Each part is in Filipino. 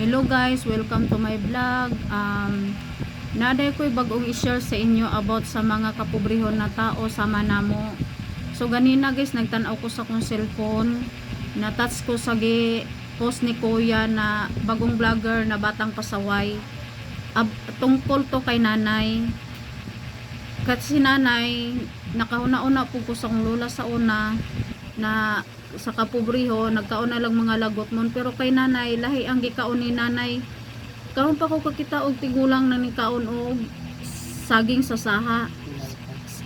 Hello guys, welcome to my vlog. Naday ko'y bagong i-share sa inyo about sa mga kapobrehon na tao sa Manamo. So ganina guys, nagtanaw ko sa kong cellphone, na-touch ko sa post ni Kuya na bagong vlogger na batang pasaway. Tungkol to kay nanay. Kasi nanay, nakahuna-una po ko sa kong lola sa una na sa kapobriho nagkaon na lang mga lagot mon, pero kay nanay lahi ang gikaon ni nanay. Karon pa ko kakita og tigulang na ni kaon og saging sa saha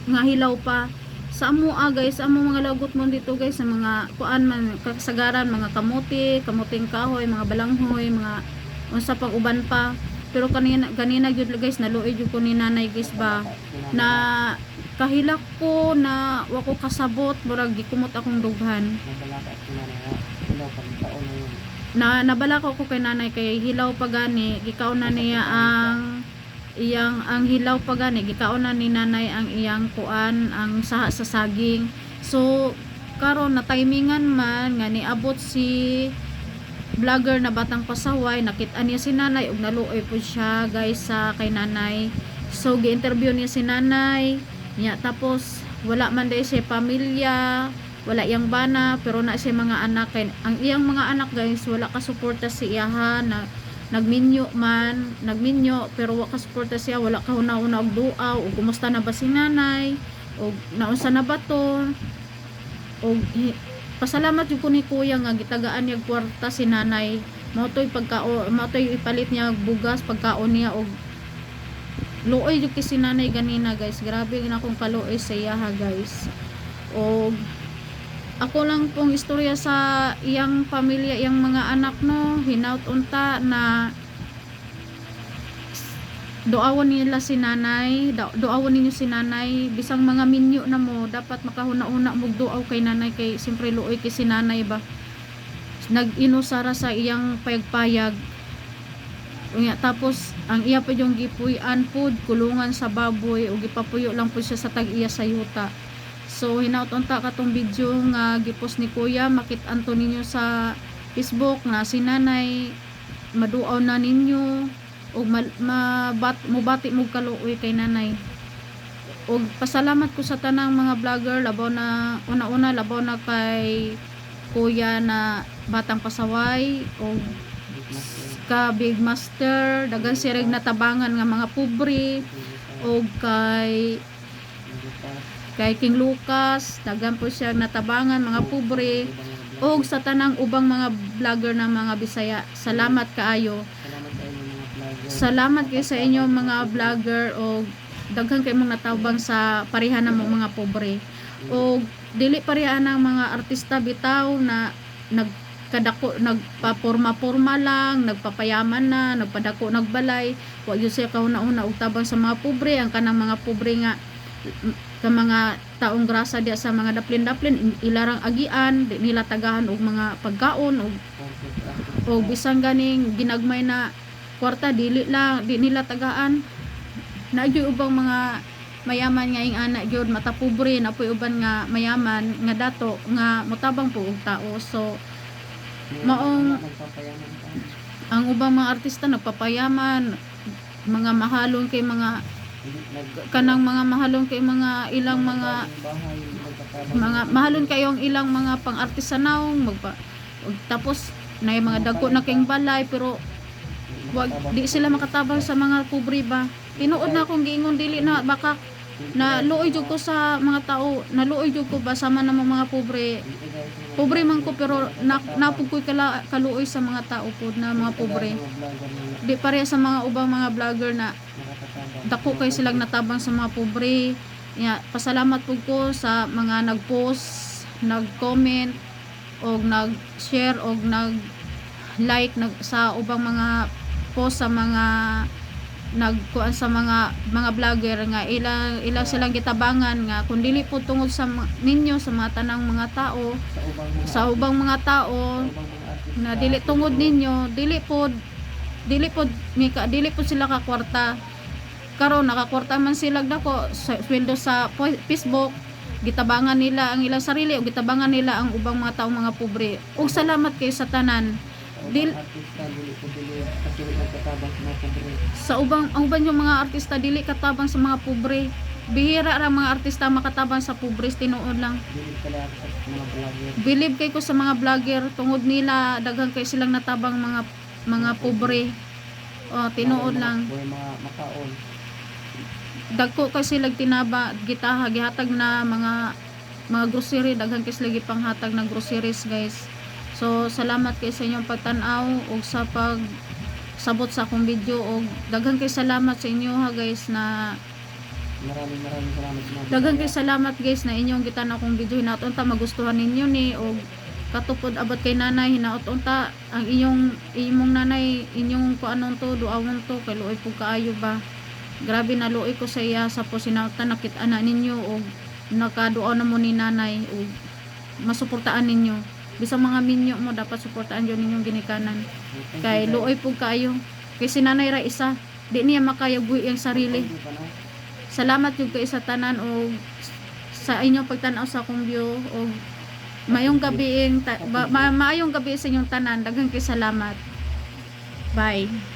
nga hilaw pa sa amo guys, sa amo mga lagot mon dito guys, sa mga kuan man kasagaran, mga kamuting kahoy, mga balanghoy, mga unsa pang uban pa. Pero ganina gyud guys, naluoy jud ko ni nanay guys ba na kahilak ko na wako kasabot, murag gikumot akong dughan. Nabala ko kay nanay kay hilaw pa gani, gikaon na niya ang hilaw pa gani, gikaon na ni nanay ang iyang kuan, ang saha sa saging. So karon na timingan man nga niabot si vlogger na batang pasaway, nakit-an niya si nanay ug naluoy po siya guys sa kay nanay. So gi-interview niya si nanay niya, tapos wala man day siya pamilya, wala iyang bana, pero na siya mga anak. Kay ang iyang mga anak guys, wala ka suporta si iyaha na nagminyo pero wala ka suporta siya, wala ka huna-una og duaw o kumusta na ba si nanay o naunsa na ba to. O pasalamat jud ko ni Kuya nga gitagaan niya kwarta si nanay, mautoy ipalit niya bugas pagkaon niya, og luoy jud si nanay ganina guys. Grabe na akong kaluoy sa iya ha guys. O ako lang pong istorya sa iyang pamilya, iyang mga anak no, hinaut unta na doawon nila si nanay, doawon ninyo si nanay, bisang mga minyo na mo dapat makahuna-una mo duaw kay nanay, kay siyempre luoy kay si nanay ba nag-inusara sa iyang payag-payag. Tapos ang iya pa yung gipuy-an food, kulungan sa baboy o gipapuyo lang po siya sa tag-iya sa yuta. So hinaut unta katong video nga gipost ni Kuya, makit-an to ninyo sa Facebook na si nanay maduaw na ninyo o mubati mo kaluoy kay nanay. Og pasalamat ko sa tanang mga vlogger, labaw na una-una labaw na kay Kuya na batang pasaway o ka Big Master, dagan siya rig natabangan nga mga pobre, o kay King Lucas, dagan po siya natabangan mga pobre, o sa tanang ubang mga vlogger ng mga Bisaya. Salamat kaayo. Salamat kayo sa inyo mga vlogger, o daghan kayo mong natabang sa pareha ng mga pobre. O dili pareha ng mga artista bitaw na nagpaporma-porma lang, nagpapayaman na, nagpadako, nagbalay, wa gyud siya kauna-una og tabang sa mga pobre. Ang kanang mga pobre nga ka mga taong grasa diya sa mga daplin-daplin, ilarang agian, di nila tagahan og mga pagkaon og bisang ganing ginagmay na kwarta di nila tagaan. Na gyud ubang mga mayaman nga ing anak gyud mata pobre, na puy uban nga mayaman nga dato nga motabang po og tao. So maong ang ubang mga artista nagpapayaman, mga mahalon kay mga kanang mga mahalon kay mga ilang mga mahalon kayong ilang mga pang-artisanaw tapos na mga dagko na kayong balay, pero di sila makatabang sa mga pobre ba. Tinuod na akong giingon dili na baka na luoy jud ko sa mga tao, naluoy jud ko ba sama na mga pobre man ko, pero napug ko'y kaluoy sa mga tao po na mga pobre. Di pareha sa mga ubang mga vlogger na dako kay silang natabang sa mga pobre. Pasalamat po ko sa mga nag-post, nag-comment og nag-share og nag-like sa ubang mga post sa mga nagkuan sa mga vlogger nga ilang silang gitabangan nga kung dili po tungod sa ninyo sa mga tanang mga tao, sa ubang mga tao na dili tungod ninyo, dili po sila ka kwarta. Karon nakakwarta man sila dako sa sweldo sa Facebook, gitabangan nila ang ilang sarili o gitabangan nila ang ubang mga taong mga pobre. Ug salamat kay sa tanan Dil- artista dili ko dili kasi nagkatabang sa mga pobre. Sa ang uban yung mga artista dili katabang sa mga pobre. Bihira ra mga artista makatabang sa pobre, tinuod lang. Dili pala ako sa mga vlogger. Believe kay ko sa mga vlogger tungod nila daghan kay silang natabang mga pobre. O tinuod lang. Boy mga makaon. Dagko kay sila tinaba gitaha gihatag na mga grocery, daghan kay sila gipanghatag na groceries guys. So salamat kay sa inyong pagtan-aw ug sa pag sabot sa akong video ug daghan kay salamat sa inyo ha guys na Maraming salamat sa mga daghan kay salamat guys na inyong gitan akong video hinaot unta magustuhan ninyo ni ug katupod abot kay nanay hinaot unta ang imong nanay inyong kuanon to duawon to kay luoy pug kaayo ba. Grabe na luoy ko sa iya sa po sinautan nakit-ana ninyo ug nakaduaw na mo ni nanay ug masuportaan ninyo. Bisang mga minyo mo dapat suportaan yun ninyong ginikanan. Kay luoy pug kaayo. Kay si nanay ra isa, di niya makayabuhi ang sarili. Salamat yung kay sa tanan o sa inyong pagtanaw sa akong view o mayong gabi maayong gabi sa inyong tanan. Daghang kay salamat. Bye.